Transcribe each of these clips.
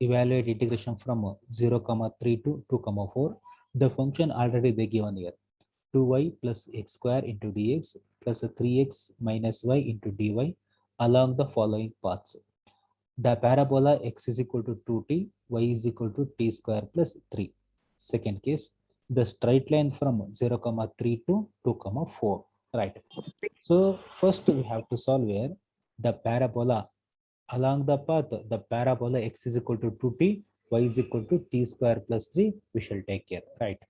evaluate integration from 0 comma 3 to 2 comma 4. The function already they given here, 2y plus x square into dx plus 3x minus y into dy along the following paths. The parabola x is equal to 2t, y is equal to t square plus 3. Second case, the straight line from 0 comma 3 to 2 comma 4. Right. So first we have to solve here the parabola along the path. The parabola x is equal to 2t, y is equal to t square plus 3. We shall take care. Right.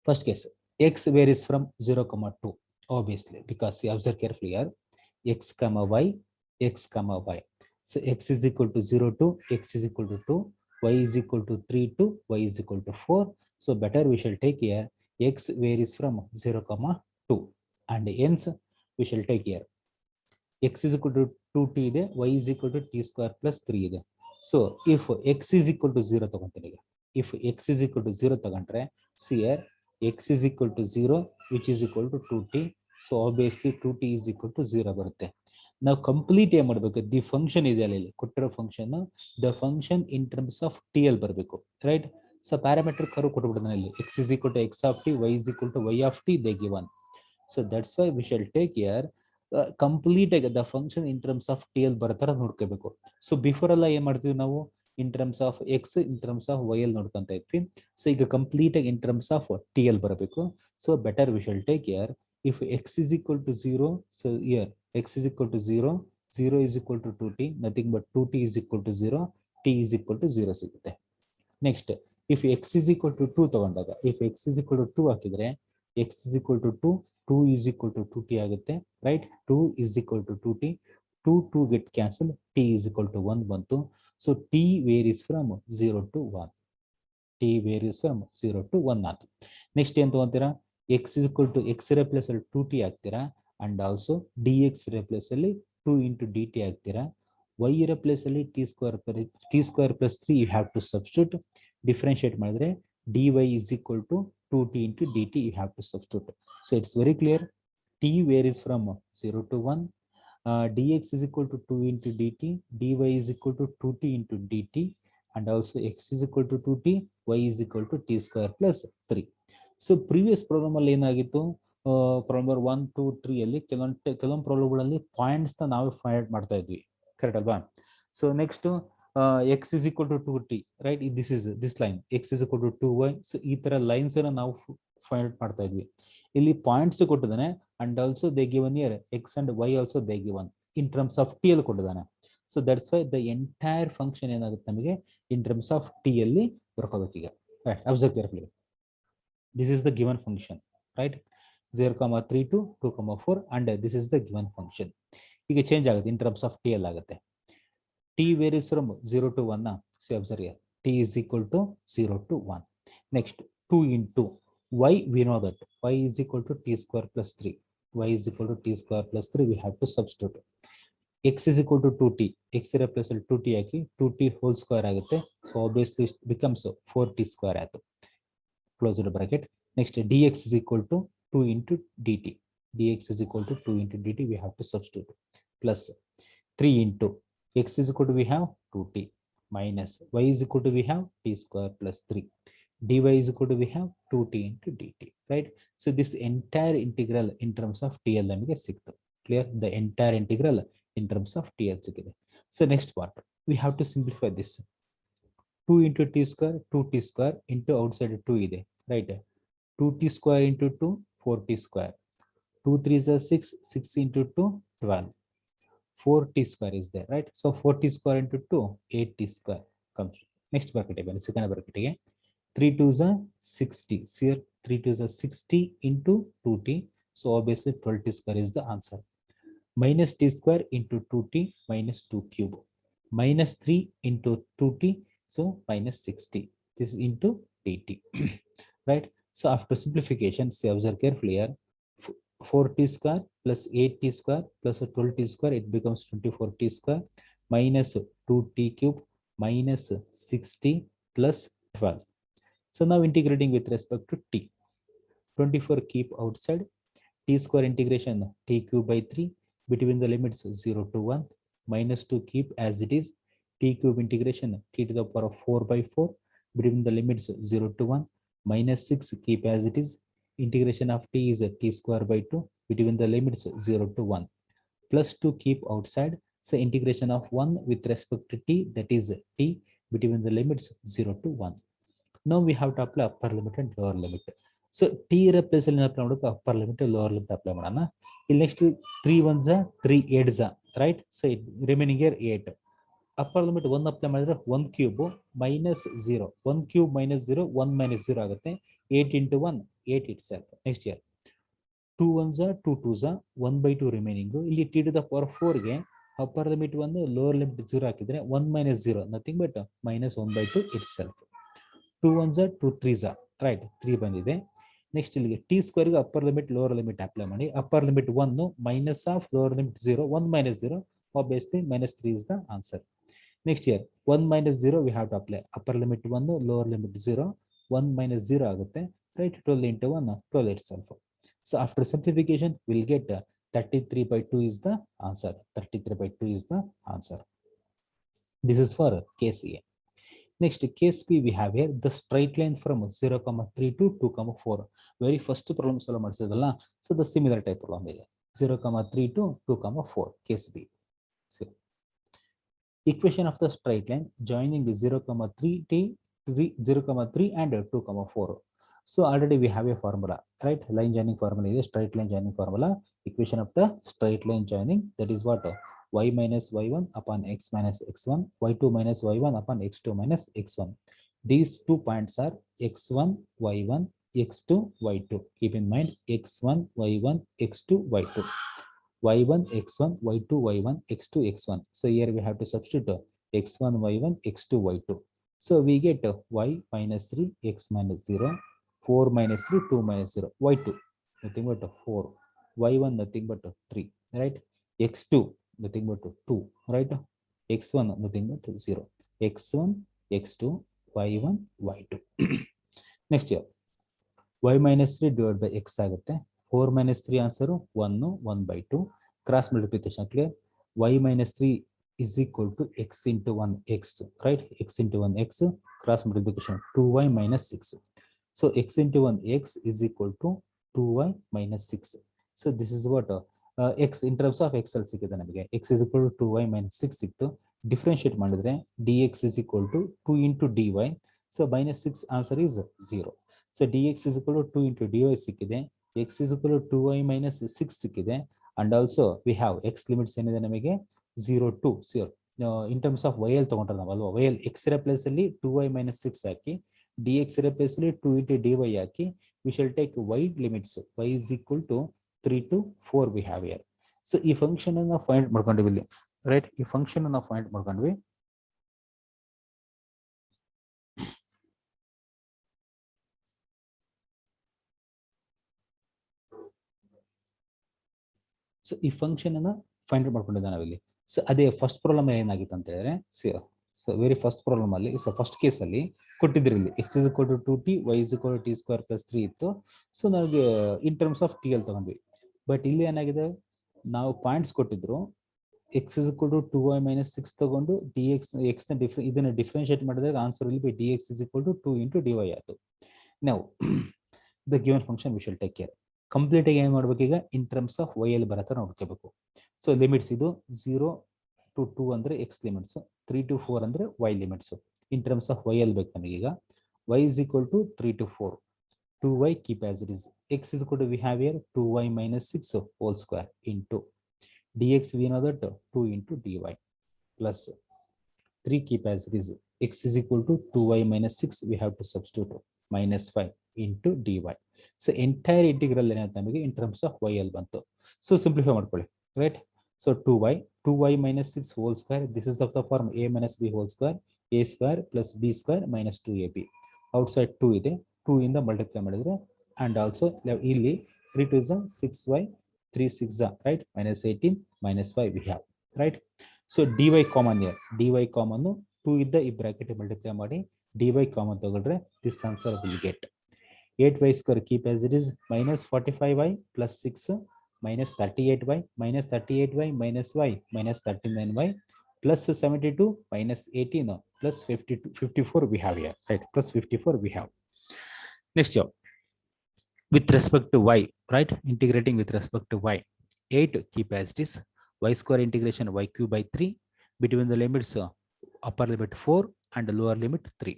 First case, x varies from 0 comma 2, obviously, because see, observe carefully here, x comma y, x comma y. So x is equal to 0 to x is equal to 2, y is equal to 3 to y is equal to 4. So better we shall take here x varies from 0 comma 2, and hence we shall take here x is equal to 2t ಇದೆ, y is equal to t square plus 3 ಇದೆ. So if x is equal to 0 ತಗೊಂತೀನಿ ಈಗ, if x is equal to 0 ತಗೊಂಡ್ರೆ see here x is equal to 0 which is equal to 2t. So obviously 2t is equal to 0 ಬರುತ್ತೆ. ನಾವು complete ಏನ್ ಮಾಡಬೇಕು, the function ಇದೆಯಲ್ಲ ಇಲ್ಲಿ ಕೊಟ್ಟಿರೋ function, the function in terms of T ಎಲ್ ಬರಬೇಕು. ರೈಟ್. ಸೊ ಪ್ಯಾರಾಮೆಟ್ರಿಕ್ ಕರ್ವ್ ಕೊಟ್ಬಿಡ್ತಾನೆ ಇಲ್ಲಿ, x is equal to x of t, y is equal to y of t, they given. So that's why we shall take here complete ಆಗಿ the function in terms of T ಎಲ್ ಬರೋ ತರ ನೋಡ್ಕೋಬೇಕು. So before ಎಲ್ಲ ಏನ್ ಮಾಡ್ತೀವಿ ನಾವು, in terms of x in terms of y ಎಲ್ ನೋಡ್ಕೊಂತ ಇದ್ವಿ. ಸೊ ಈಗ ಕಂಪ್ಲೀಟ್ ಆಗಿ ಇನ್ ಟರ್ಮ್ಸ್ ಆಫ್ ಟಿ ಎಲ್ ಬರಬೇಕು. So better we shall take here if x is equal to 0. So here x is equal to 0, 0 is equal to 2t, nothing but 2t is equal to 0, t is equal to 0 ಸಿಗುತ್ತೆ. Next if x is equal to 2 ತಗೊಂಡಾಗ, if x is equal to 2 ಹಾಕಿದ್ರೆ x is equal to 2, 2 is equal to 2t ಆಗುತ್ತೆ. Right. 2 is equal to 2t, 2 get cancel, t is equal to 1 ಬಂತು. So t varies from 0 to 1, t varies from 0 to 1 ಆಯ್ತು. Next ಏನ್ ತಗೊಂತೀರಾ, x is equal to x ಇರೋ place ಅಲ್ಲಿ 2t ಹಾಕ್ತೀರಾ, and also dx ಇರೋ place ಅಲ್ಲಿ 2 into dt ಹಾಕ್ತೀರಾ. y ಇರೋ ಪ್ಲೇಸ್ ಅಲ್ಲಿ t square plus 3 you have to substitute. Differentiate ಮಾಡಿದ್ರೆ dy is equal to 2t into dt you have to substitute. So it's very clear, t varies from 0 to 1, dx is equal to 2 into dt, dy is equal to 2t into dt, and also x is equal to 2t, y is equal to t square plus 3. So previous problem ಅಲ್ಲಿ ಏನಾಗಿತ್ತು, problem 1 2 3 ಅಲ್ಲಿ ಕೆಲವೊಂದು ಪ್ರಾಬ್ಲಮ್ಗಳಲ್ಲಿ points ನಾವು find ಮಾಡ್ತಾ ಇದ್ವಿ, correct ಅಲ್ವಾ. So next x is equal to 2t, right, this line x is equal to 2y. So ಈ ತರ ಲೈನ್ಸ್ ಅನ್ನ ನಾವು ಫೈಂಡ್ ಮಾಡ್ತಾ ಇದ್ವಿ. ಇಲ್ಲಿ ಪಾಯಿಂಟ್ಸ್ ಕೊಟ್ಟಿದ್ದಾನೆ, and also they given here x and y also they given in terms of T ಅಲ್ಲಿ ಕೊಟ್ಟಿದ್ದಾನೆ. So that's why the entire function ಏನಾಗುತ್ತೆ ನಮಗೆ ಇನ್ ಟರ್ಮ್ಸ್ ಆಫ್ ಟಿ ಅಲ್ಲಿ ಬರ್ಕೋಬೇಕು ಈಗ. Right. Observe carefully, this is the given function, right, 0 comma 3 to 2 comma 4, and this is the given function. ಈಗ change ಆಗುತ್ತೆ ಇನ್ terms of T ಅಲ್ಲಿ ಆಗುತ್ತೆ. t varies from 0 to 1. See, observe here, t is equal to 0 to 1. Next 2 into y, we know that y is equal to t square plus 3, y is equal to t square plus 3, we have to substitute. x is equal to 2t, x ಇರೋ place ಅಲ್ಲಿ 2t ಹಾಕಿ 2t whole square ಆಗುತ್ತೆ. So obviously becomes 4t square ಆಯ್ತು, close the bracket. Next dx is equal to 2 into dt, dx is equal to 2 into dt, we have to substitute, plus 3 into x is equal to we have 2t minus y is equal to we have t square plus 3, dy is equal to we have 2t into dt, right. So this entire integral in terms of tl ನಮಗೆ ಸಿಕ್ತು. Clear, the entire integral in terms of tl ಸಿಕ್ಕಿದೆ. So next part we have to simplify this. 2 into t square, 2t square into outside 2 ಇದೆ, right. 2t square into 2, 4t square, 2 3s are 6, 6 into 2 12, 4t square is there, right. So 4t square into 2, 8t square comes. Next bracket again, second bracket again, 3 2s are 60, here 3 2s are 60 into 2t, so obviously 12t square is the answer. Minus t square into 2t minus 2 cube, minus 3 into 2t, so minus 60, this is into dt. Right. So after simplification, say, observe carefully here, 4t square plus 8t square plus 12t square, it becomes 24t square minus 2t cube minus 60 plus 12. So now integrating with respect to t, 24 keep outside, t square integration t cube by 3 between the limits 0 to 1, minus 2 keep as it is, t t cube integration t to the power of 4 by 4 between the limits 0 to 1 minus 6 keep as it is. Integration of t is t square by 2 between the limits 0 to 1 plus 2 keep outside. So integration of 1 with respect to t, that is t between the limits 0 to 1. Now we have to apply upper limit and lower limit. So t replace upper limit and lower limit apply madana. Next 3 ones are 3 8s are right. So remaining here 8. Upper limit 1 apply ಮಾಡಿದ್ರೆ 1 cube minus 0. 1 cube minus 0 1 minus 0 ಆಗುತ್ತೆ. 8 into 1 8 itself. Next year 2 ones are 2 twos are 1 by 2 remaining. ಇಲ್ಲಿ t to the power 4 ಗೆ upper limit 1 lower limit 0 ಹಾಕಿದ್ರೆ 1 minus 0 nothing but minus 1 by 2 itself. 2 ones are 2 threes are right 3 ಬಂದಿದೆ. Next ಇಲ್ಲಿಗೆ t square ಗೆ upper limit lower limit apply ಮಾಡಿ. Upper limit 1 minus of lower limit 0 1 minus 0 obviously minus 3 is the answer. Next here 1 minus 0 we have to apply. Upper limit 1 lower limit 0 1 minus 0 ಆಗುತ್ತೆ right. 12 into 1 12 itself. So after simplification we'll get 33 by 2 is the answer. 33 by 2 is the answer. This is for case A. Next case B we have here the straight line from 0, 3 to 2, 4. Very first problem solve ಮಾಡಿಸಿದಲ್ಲ. So the similar type problem ಇದೆ 0, 3 to 2, 4 case B. So equation of the straight line joining 0, 3 t 0, 3 and 2, 4. So already we have a formula right. Line joining formula is straight line joining formula. Equation of the straight line joining, that is what y minus y1 upon x minus x1 y2 minus y1 upon x2 minus x1. These 2 points are x1 y1 x2 y2. Keep in mind x1 y1 x2 y2 y1 x1 y2 y1 x2 x1. So here we have to substitute x1 y1 x2 y2. So we get y minus 3 x minus 0 4 minus 3 2 minus 0 y2 nothing but 4 y1 nothing but 3 right. x2 nothing but 2 right. x1 nothing but 0 x1 x2 y1 y2. Next here y minus 3 divided by x ಆಗುತ್ತೆ. 4 minus 3 answer 1 1 by 2 cross multiplication clear. y minus 3 is equal to x into 1 x right. x into 1 x cross multiplication 2y minus 6. So x into 1 x is equal to 2y minus 6. So this is what x in terms of x ಅಲ್ಲಿ ಸಿಕ್ಕಿದೆ ನಮಗೆ. x is equal to 2y minus 6 ಸಿಕ್ತು. Differentiate ಮಾಡಿದ್ರೆ dx is equal to 2 into dy. So minus 6 answer is 0. So dx is equal to 2 into dy ಸಿಕ್ಕಿದೆ. x is equal to 2y minus 6 ಸಿಕ್ಕಿದೆ. And also we have x limits ಏನಿದೆ ನಮಗೆ 0 to 0. In terms of y ಅಲ್ಲಿ ತಗೊಂಡ್ರೆ ನಾವು ಅಲ್ವಾ, y ಅಲ್ಲಿ x ಇರೋ ಪ್ಲೇಸ್ ಅಲ್ಲಿ 2y minus 6 ಹಾಕಿ dx ಇರೋ ಪ್ಲೇಸ್ ಅಲ್ಲಿ 2 into dy hockey we shall take y limits. y is equal to 3 to 4 we have here. So ಈ ಫಂಕ್ಷನ್ ಅನ್ನು ಫೈಂಡ್ ಮಾಡ್ಕೊಂಡ್ವಿ ಇಲ್ಲಿ ರೈಟ್. ಈ ಫಂಕ್ಷನ್ ಅನ್ನು ಫೈಂಡ್ ಮಾಡ್ಕೊಂಡ್ವಿ. ಸೊ ಈ ಫಂಕ್ಷನ್ ಅನ್ನ ಫೈಂಡ್ ಮಾಡ್ಕೊಂಡಿದ್ದ ನಾವಿಲ್ಲಿ. ಸೊ ಅದೇ ಫಸ್ಟ್ ಪ್ರಾಬ್ಲಮ್ ಏನಾಗಿತ್ತು ಅಂತ ಹೇಳಿದ್ರೆ ಸೊ ವೆರಿ ಫಸ್ಟ್ ಪ್ರಾಬ್ಲಮ್ ಅಲ್ಲಿ ಸೊ ಫಸ್ಟ್ ಕೇಸ್ ಅಲ್ಲಿ ಕೊಟ್ಟಿದ್ರು ಇಲ್ಲಿ x is equal to 2t y is equal to t square plus 3 ಇತ್ತು. ಸೊ ನನಗೆ ಇನ್ ಟರ್ಮ್ಸ್ ಆಫ್ ಟಿ ಅಲ್ಲಿ ತಗೊಂಡ್ವಿ. ಬಟ್ ಇಲ್ಲಿ ಏನಾಗಿದೆ, ನಾವು ಪಾಯಿಂಟ್ಸ್ ಕೊಟ್ಟಿದ್ರು x is equal to 2y minus 6 ತಗೊಂಡು dx x ನ ಇದನ್ನ ಡಿಫರೆನ್ಶಿಯೇಟ್ ಮಾಡಿದಾಗ ಆನ್ಸರ್ ಇಲ್ಲಿ by dx is equal to 2 into dy ಆಯ್ತು. ನಾವು the given function V shall take care. Complete ಆಗಿ ಏನ್ ಮಾಡ್ಬೇಕು ಈಗ ಇನ್ ಟರ್ಮ್ಸ್ ಆಫ್ ವೈ ಅಲ್ಲಿ ಬರತ್ತ ನೋಡ್ಕೋಬೇಕು. ಸೊ ಲಿಮಿಟ್ಸ್ ಇದು 0 to 2 ಅಂದ್ರೆ x ಲಿಮಿಟ್ಸ್, 3 to 4 ಅಂದ್ರೆ y limits. In terms of y ಅಲ್ಲಿ ಬೇಕು ನಮಗೆ ಈಗ y is equal to 3 to 4 2y keep as it is. X is equal to we have here 2y minus 6 whole square into dx we know that 2 into dy plus 3 keep as it is. X is equal to 2y minus 6 we have to substitute minus 5 into dy. So entire integral ಏನಾಯ್ತು ನಮಗೆ in terms of y ಅಲ್ಲಿ ಬಂತು. So simplify ಮಾಡ್ಕೊಳ್ಳಿ right. So 2y minus 6 whole square, this is of the form a minus b whole square, a square plus b square minus 2ab. outside 2 ಇದೆ, 2 ಇಂದ multiply ಮಾಡಿದ್ರೆ and also ಇಲ್ಲಿ 3 2 is 6y 3 6 right minus 18 minus 5 we have right. So dy common here, dy common 2 ಇದ್ದ ಈ bracket multiply ಮಾಡಿ dy common ತಗೊಂಡ್ರೆ this answer will get 8y square keep as it is minus 45y plus 6 minus 38y minus 38y minus y minus 39y plus 72 minus 18 plus 52 54 we have here, right? Plus 54 we have. Next job, with respect to y, right? Integrating with respect to y. 8 keep as it is, y square integration y cube by 3 between the limits upper limit 4 and lower limit 3.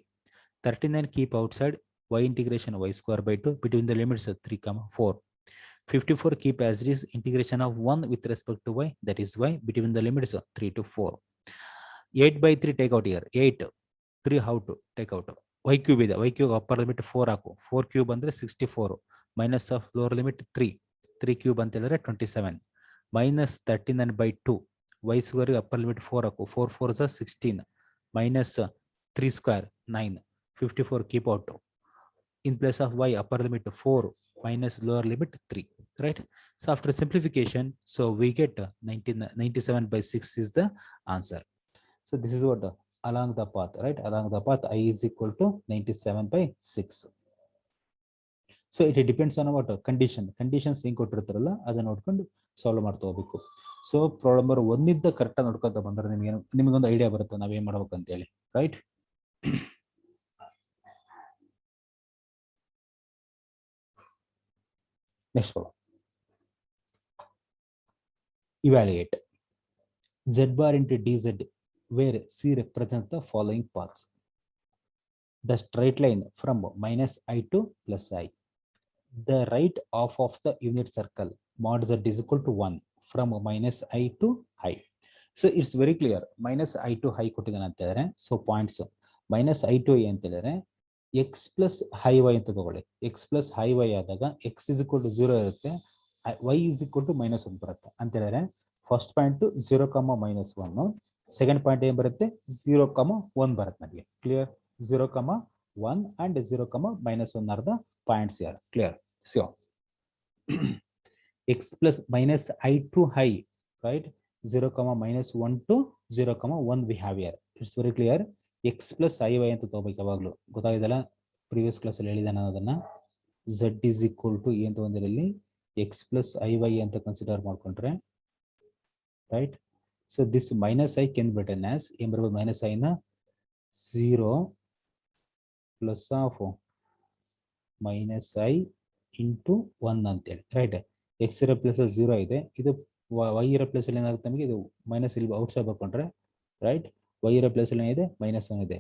39 keep outside, y integration y square by 2 between the limits 3 comma 4. 54 keep as it is, integration of 1 with respect to y, that is y between the limits 3 to 4. 8 by 3 take out here, 8 3 how to take out, y cube ಇದೆ, y cube upper limit 4 ಹಾಕು, 4 cube ಅಂದ್ರೆ 64 minus of lower limit 3 cube ಅಂತ ಹೇಳಿದ್ರೆ 27 minus 39 by 2, y square upper limit 4 ಹಾಕು, 4 4 is 16 minus 3 square 9, 54 keep out, in place of y upper limit 4 minus lower limit 3, right? So after simplification, so we get 97 by 6 is the answer. So this is what along the path, right? Along the path I is equal to 97 by 6. So it depends on what conditions ಹೆಂಗ್ ಕೊಟ್ಟಿರ್ತಾರಲ್ಲ ಅದನ್ನ ನೋಡ್ಕೊಂಡು solve ಮಾಡ್ತಾ ಹೋಗ್ಬೇಕು. So problem number 1 ಇದ್ದ correct ಆಗಿ ನೋಡ್ಕೊತಾ ಬಂದ್ರೆ ನಿಮಗೊಂದು ಐಡಿಯಾ ಬರುತ್ತೆ ನಾವ್ ಏನ್ ಮಾಡ್ಬೇಕು ಅಂತ ಹೇಳಿ, right? Next problem. Evaluate z bar into dz where c represents the following paths. The straight line from minus I to plus I. The right half of the unit circle mod z is equal to 1 from minus I to I. So it's very clear. Minus I to I ಕೊಟ್ಟಿದ್ದಾನೆ ಅಂತ ಹೇಳಿದ್ರೆ, so points minus I to I ಅಂತ ಹೇಳಿದ್ರೆ x plus high y ಅಂತ ತಗೊಳ್ಳಿ. x plus high y ಆದಾಗ x is equal to 0 ಇರುತ್ತೆ, y is equal to minus 1 ಬರುತ್ತೆ ಅಂತ ಹೇಳಿದ್ರೆ first point 0, minus 1, second point ಏನ್ ಬರುತ್ತೆ 0, 1 ಬರುತ್ತೆ ನನಗೆ. Clear? 0, 1 and 0, minus 1 are the points here. Clear? So x plus minus I to I, right? 0, minus 1 to 0, 1 we have here. It's very clear. x plus I y ಅಂತ ತಗೋಬೇಕು ಯಾವಾಗಲೂ. ಗೊತ್ತಾಗಿದಲ್ಲ, previous class ಅಲ್ಲಿ ಹೇಳಿದೆ ನಾನು ಅದನ್ನ. z is equal to ಏನು ತಗೊಂಡಿರ ಇಲ್ಲಿ x plus I y ಅಂತ ಕನ್ಸಿಡರ್ ಮಾಡ್ಕೊಂಡ್ರೆ, right? So this minus I can be written as ಏನ್ ಬರಬಹುದು, minus I ನ 0 plus of minus I into 1 ಅಂತೇಳಿ, ರೈಟ್? x ಇರೋ ಪ್ಲೇಸ್ 0 ಇದೆ, ಇದು y ಇರೋ ಪ್ಲೇಸ್ ಅಲ್ಲಿ ಏನಾಗುತ್ತೆ ನಮಗೆ, ಇದು ಮೈನಸ್ ಇಲ್ಲಿ ಔಟ್ಸೈಡ್ ಬರ್ಕೊಂಡ್ರೆ, ರೈಟ್? y ಇರೋ ಪ್ಲೇಸ್ ಅಲ್ಲಿ ಏನಿದೆ minus 1 ಇದೆ.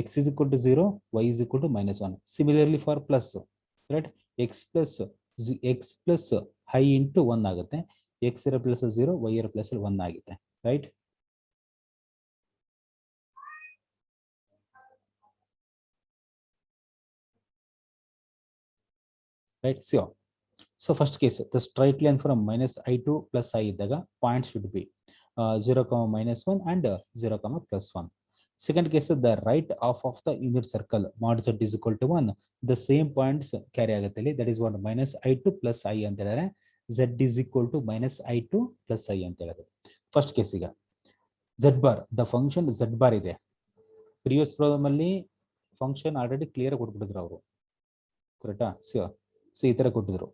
x is equal to 0, y is equal to minus 1. Similarly for plus, right? x plus I into 1 ಆಗುತ್ತೆ, x ಇರೋ ಪ್ಲೇಸ್ 0, y ಇರೋ ಪ್ಲೇಸ್ 1 ಆಗುತ್ತೆ, right? Right? So first case, the straight line from minus I to plus I ಇದ್ದಾಗ points should be 0, minus 1 and 0, plus 1. Second case, the right half of the unit circle mod z is equal to 1, the same points carry ಆಗುತ್ತೆ ಇಲ್ಲಿ, that is what minus I to plus I ಅಂತ ಹೇಳಿದ್ರೆ z is equal to minus I to plus I ಅಂತ ಹೇಳೋದು. First case ಈಗ z bar, the function z bar ಇದೆ. Previous problem ಅಲ್ಲಿ function already clear ಕೊಟ್ಬಿಟ್ಟಿದ್ರು ಅವರು, ಕರೆಕ್ಟಾ? ಸೊ ಈ ತರ ಕೊಟ್ಟಿದ್ರು.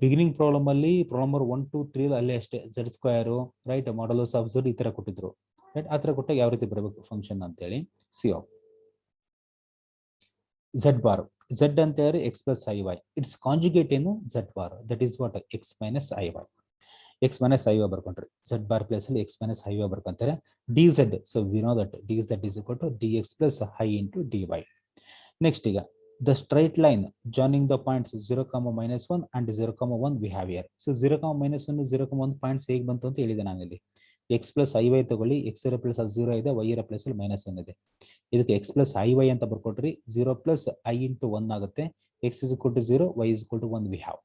ಬಿಗಿನಿಂಗ್ ಪ್ರಾಬ್ಲಮ್ ಅಲ್ಲಿ ಪ್ರಾಬ್ಲಮ್ ನಂಬರ್ 1, 2, 3 ಅಲ್ಲೇ ಅಷ್ಟೇ z square, right? Modulus of z ಈ ತರ ಕೊಟ್ಟಿದ್ರು, ರೈಟ್? ಆ ತರ ಕೊಟ್ಟಾಗ ಯಾವ ರೀತಿ ಬರಬೇಕು ಫಂಕ್ಷನ್ ಅಂತ ಹೇಳಿ. z ಬಾರ್, z ಅಂತ ಹೇಳಿದ್ರೆ x plus i y, it's conjugate ಏನು z bar, that is what x minus i y. x minus i y ಬರ್ಕೊಂಡ್ರಿ, z bar place ಅಲ್ಲಿ x minus i y ಬರ್ಕೊಂತಾರೆ. dz, so we know that dz is equal to dx plus i into dy. Next ಈಗ the straight line joining the points 0, minus 1 and 0, 1 we have here. So 0, minus 1, 0, 1 points ಹೇಗೆ ಬಂತು ಅಂತ ಹೇಳಿದೆ ನಾನು ಇಲ್ಲಿ. x plus i y ತಗೊಳ್ಳಿ, x ಇರೋ place ಅಲ್ಲಿ 0 ಇದೆ, y ಇರೋ ಪ್ಲೇಸ್ ಅಲ್ಲಿ minus 1 ಇದೆ. ಇದಕ್ಕೆ x plus i y ಅಂತ ಬರ್ಕೊಟ್ರಿ, 0 plus i into 1 ಆಗುತ್ತೆ, x is equal to 0, y is equal to 1 we have,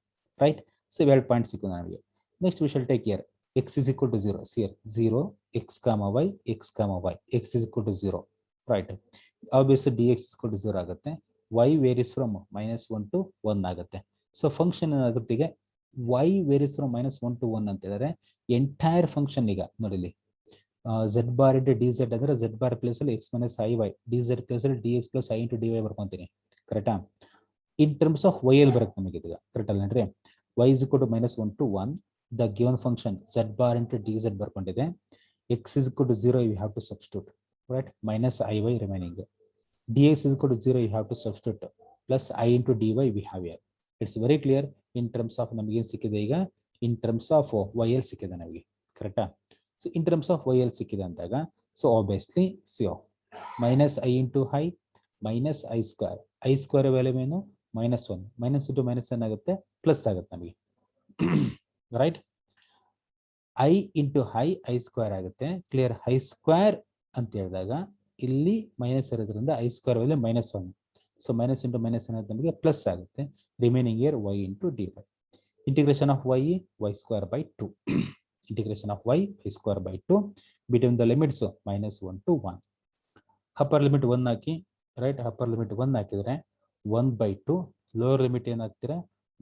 right? So ಇವೆರಡು ಪಾಯಿಂಟ್ಸ್ ಸಿಕ್ಕು ನಮಗೆ. Next we shall take here x is equal to 0, here 0, x, y, x, y, x is equal to 0, right? Obviously dx is equal to 0 ಆಗುತ್ತೆ, y varies from minus 1 to 1 ಆಗುತ್ತೆ. So function ಏನಾಗುತ್ತೆ ಈಗ, y varies from minus 1 to 1 ಅಂತ ಹೇಳಿದ್ರೆ entire function ಈಗ ನೋಡಿಲಿ z bar into dz ಅಂದ್ರೆ z bar place ಅಲ್ಲಿ x minus i y, dz place ಅಲ್ಲಿ dx plus i into dy ಬರ್ಕೊಂತೀನಿ, ಕರೆಕ್ಟಾ? ಇನ್ ಟರ್ಮ್ಸ್ ಆಫ್ y ಅಲ್ಲಿ ಬರುತ್ತೆ ನಮಗೆ ಈಗ, ಕರೆಕ್ಟ್ ಅಲ್ಲ ಅಂದ್ರೆ y is equal to minus 1 to 1, the given function z bar into dz ಬರ್ಕೊಂಡಿದೆ. x is equal to 0, you have to substitute, right? Minus iy remaining. Dx is equal to 0, you have to substitute plus I into dy we have here. It's very clear in terms of ನಮಗೆ ಏನು ಸಿಕ್ಕಿದೆ ಈಗ in terms of yl ಸಿಕ್ಕಿದೆ ನಮಗೆ, ಕರೆಕ್ಟಾ? So in terms of yl ಸಿಕ್ಕಿದೆ ಅಂದಾಗ so obviously C of minus I into i minus i square. I square value ಏನು -1, minus into minus ಏನಾಗುತ್ತೆ ಪ್ಲಸ್ ಆಗುತ್ತೆ ನಮಗೆ, right? I into i square ಆಗುತ್ತೆ, ಕ್ಲಿಯರ್? i ಸ್ಕ್ವೇರ್ ಅಂತ ಹೇಳಿದಾಗ ಇಲ್ಲಿ ಮೈನಸ್ ಇರೋದ್ರಿಂದ I square value -1, so minus into minus ಏನಾಗುತ್ತೆ ನಮಗೆ ಪ್ಲಸ್ ಆಗುತ್ತೆ. Remaining year y into dy. Integration of y square by 2. Integration of y square by 2 between the limits -1 to 1. Upper limit 1 ಹಾಕಿ, right? Upper limit 1 ಹಾಕಿದ್ರೆ 1/2, lower limit ಏನಾಗ್ತೀರಾ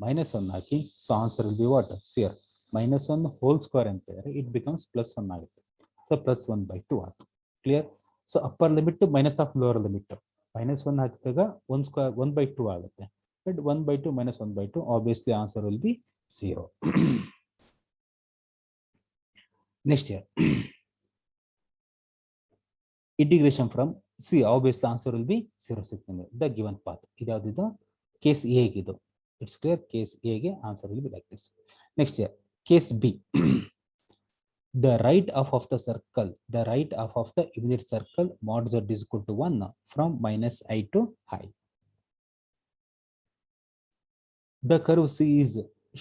-1 ಹಾಕಿ. So answer will be what ಸಿಯರ್ -1 whole square ಅಂತ ಹೇಳಿದ್ರೆ it becomes +1 ಆಗುತ್ತೆ. So +1/2 ಆಯ್ತು, clear? So upper limit minus of lower limit -1 ಹಾಕಿದಾಗ 1 ಸ್ಕ್ವೇರ್ 1/2 ಆಗುತ್ತೆ. But 1/2 - 1/2 obviously answer will be 0. Next year integration from C, obviously answer will be 0 ಸಿಗ್ತದೆ. The given path ಇದಾವುದಿದು case A ಗಿದು. It's clear? Case A ಗೆ answer will be like this. Next year case B. The right half of the circle, the right half of the immediate circle mod z is equal to 1 from -i to i. The curve C is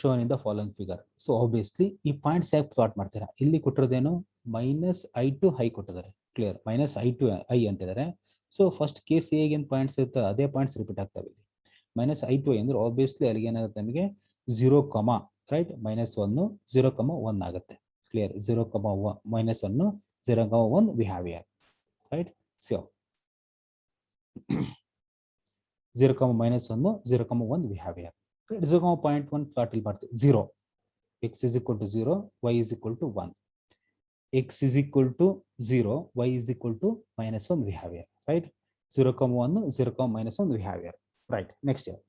shown in the following figure. So obviously ಈ points ಯಾಕೆ plot ಮಾಡ್ತೀರಾ? ಇಲ್ಲಿ ಕೊಟ್ಟಿರೋದೇನು -i to i ಕೊಟ್ಟಿದ್ದಾರೆ, clear? -i to i ಅಂತಿದ್ದಾರೆ. So first case ಎಗೆ ಏನು points ಇರ್ತದೆ ಅದೇ ಪಾಯಿಂಟ್ಸ್ ರಿಪೀಟ್ ಆಗ್ತವೆ. -i to i ಅಂದ್ರೆ ಆಬ್ವಿಯಸ್ಲಿ ಅಲ್ಲಿಗೆ ಏನಾಗುತ್ತೆ ನಮಗೆ 0, ರೈಟ್? -1 0, 1 ಆಗುತ್ತೆ, clear? 0, -1 0, 1 we have here, right? So 0, -1 0, 1 we have here. 0.1 plot ಇಲ್ಲಿ ಬರ್ತದೆ 0. x is equal to 0, y is equal to 1. x is equal to 0, y is equal to -1 we have here, right? 0, 1 0, -1 we have here, right? Next year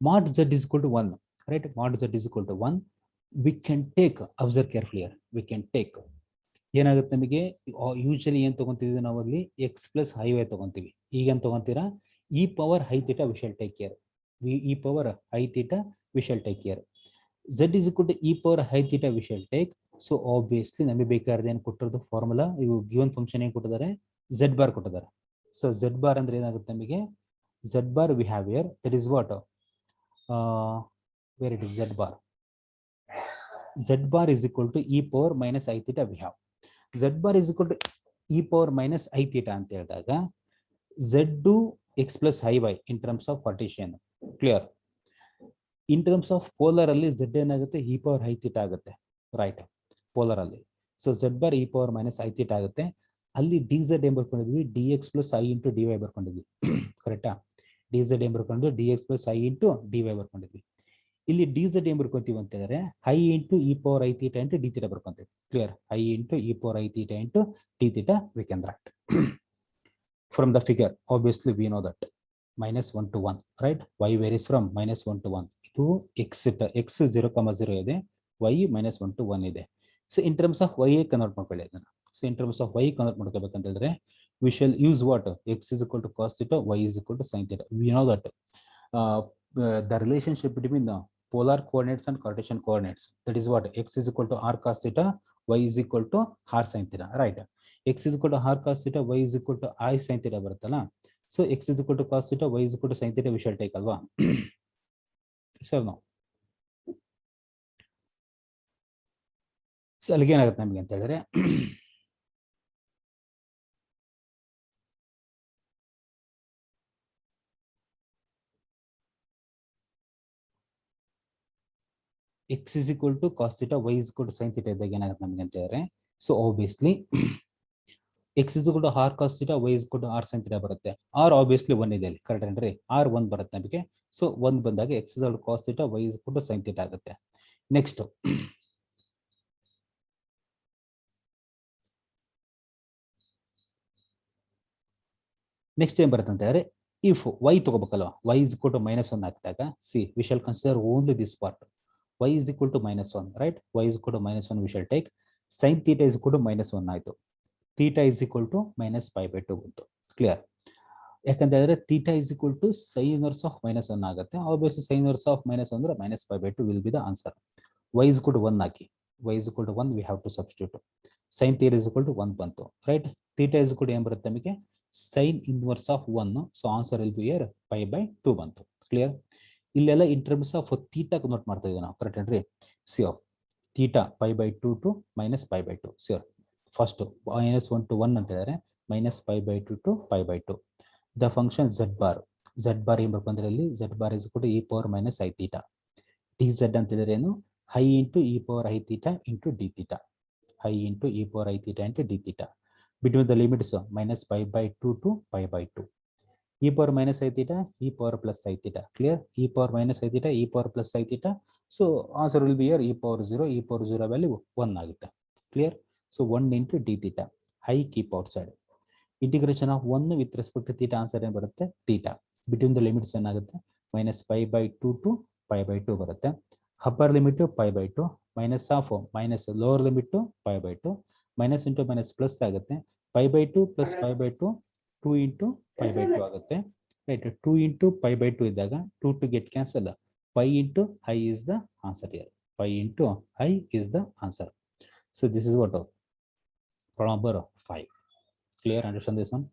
mod z is equal to 1, right? Mod z is equal to 1. We can take, observe carefully here, we can take ಏನಾಗುತ್ತೆ ನಮಗೆ usually ಏನು ತಗೊಂತೀವಿ ನಾವು ಅಲ್ಲಿ x plus i y ತಗೊಂತೀವಿ. ಈಗ ಏನು ತಗೊಂತೀರಾ e power i theta we shall take care. e power i theta we shall take care. z is equal to e power i theta we shall take. So obviously ನಮಗೆ ಬೇಕಾದ ಏನು ಕೊಟ್ಟಿರೋದು formula, ಇವು given function ಏನು ಕೊಟ್ಟಿದ್ದಾರೆ z bar ಕೊಟ್ಟಿದ್ದಾರೆ. So z bar ಅಂದ್ರೆ ಏನಾಗುತ್ತೆ ನಮಗೆ z bar we have here, that is what where it is z bar. z bar is equal to e power minus i theta we have. z bar is equal to e power minus i theta ಅಂತ ಹೇಳಿದಾಗ z x plus i y in terms of partition, clear? In terms of polar ಅಲ್ಲಿ z ಏನಾಗುತ್ತೆ e power i theta ಆಗುತ್ತೆ, right? Polar ಅಲ್ಲಿ so z bar e power minus i theta ಆಗುತ್ತೆ. ಅಲ್ಲಿ dz ಏನ್ ಬರ್ಕೊಂಡಿದ್ವಿ dx plus i into dy ಬರ್ಕೊಂಡಿದ್ವಿ, ಕರೆಕ್ಟಾ? dz ಏನ್ ಬರ್ಕೊಂಡು dx plus i into dy ಬರ್ಕೊಂಡಿದ್ವಿ. ಇಲ್ಲಿ dz ಏನ್ ಬರ್ಕೊಂತೀವಿ ಅಂತ ಹೇಳಿದ್ರೆ i into e power i theta into d theta ಬರ್ಕೊಂತೀವಿ, clear? i into e power i theta into d theta we can write from the figure. Obviously we know that -1 to 1, right? y varies from -1 to 1. ಇದು x 0, 0 ಇದೆ, y -1 to 1 ಇದೆ. So in terms of y convert ಮಾಡ್ಕೊಳ್ಳಿ ಅದನ್ನ. So in terms of y convert ಮಾಡ್ಕೋಬೇಕಂತ ಹೇಳಿದ್ರೆ we shall use what? x is equal to cos theta, y is equal to sin theta. We know that the relationship between the polar coordinates and Cartesian coordinates, that is what? X is equal to r cos theta, y is equal to r sin theta, right? X is equal to r cos theta, y is equal to I sin theta ಬರುತ್ತಲ್ಲ. So x is equal to cos theta, y is equal to sin theta we shall take ಅಲ್ವಾ? Sir ನಾವು so ಅಲ್ಲಿಗೆ ಏನಾಗುತ್ತೆ ನಮಗೆ ಅಂತ ಹೇಳಿದ್ರೆ x is equal to cos theta, y is equal to sin theta ಇದ್ದಾಗ ಏನಾಗುತ್ತೆ ನಮಗೆ ಅಂತ ಹೇಳಿದ್ರೆ so obviously x is equal to r cos theta, y is equal to r sin theta ಬರುತ್ತೆ. r ಆಬ್ವಿಯಸ್ಲಿ 1 ಇದೆ ಅಲ್ಲಿ, ಕರೆಕ್ಟ್ ಏನ್ರಿ? r 1 ಬರುತ್ತೆ ನಮಗೆ. ಸೊ 1 ಬಂದಾಗ x is equal to cos theta, y is equal to sin theta ಆಗುತ್ತೆ. Next ಏನ್ ಬರುತ್ತೆ ಅಂತ ಹೇಳಿದ್ರೆ if y ತಗೋಬೇಕಲ್ವಾ, y is equal to -1 ಹಾಕಿದಾಗ C we shall consider only this part. y is equal to -1, right? y is equal to -1 we shall take. Sine theta is equal to -1 ಆಯಿತು. Theta is equal to -π/2 ಬಂತು. Clear? ಯಾಕಂತಂದ್ರೆ theta is equal to sine inverse of -1 ಆಗುತ್ತೆ. Obviously sine inverse of -1 ಅಂದ್ರೆ -π/2 will be the answer. y is equal to 1 ಹಾಕಿ. y is equal to 1 we have to substitute. Sin theta is equal to 1 ಬಂತು. Right? Theta is equal to ಏನು ಬರುತ್ತೆ ನಮಗೆ? Sine inverse of 1. So answer will be here π/2 ಬಂತು. Clear? ಇಲ್ಲೆಲ್ಲ in terms of theta convert ಮಾಡ್ತಾ ಇದೀವಿ ನಾವು. Correct ಏನ್ರಿ? ಸಿಯೋ ಥೀಟಾ π/2 ಟು -π/2. ಸಿಯರ್ ಫಸ್ಟ್ -1 to 1 ಅಂತ ಹೇಳಿದ್ರೆ -π/2 to π/2. The function z bar ಏನ್ ಬರ್ಕೊಂಡ್ರೆ ಇಲ್ಲಿ z bar is equal to e power minus i theta. dz ಅಂತ ಹೇಳಿದ್ರೆ ಏನು? i into e power i theta into d theta. I into e power i theta into d theta. Between the limits -π/2 to π/2. E power minus i theta, e power plus i theta. Clear? E power minus i theta, e power plus i theta. So answer will be here e power 0. E power 0 value 1 ಆಗುತ್ತೆ. Clear? So 1 into d theta. I keep outside. Integration of 1 with respect to theta answer ಏನು ಬರುತ್ತೆ? theta. Between the limits ಏನಾಗುತ್ತೆ? -π/2 to π/2 ಬರುತ್ತೆ. Upper limit π/2 minus lower limit π/2 minus into minus plus ಆಗುತ್ತೆ. π/2 plus π/2 2 into π/2 ಆಗುತ್ತೆ. Right? 2 into π/2 ಇದ್ದಾಗ 2 to get cancel. π into i is the answer here. Π into i is the answer. So this is what problem number 5. Clear? Understand this one?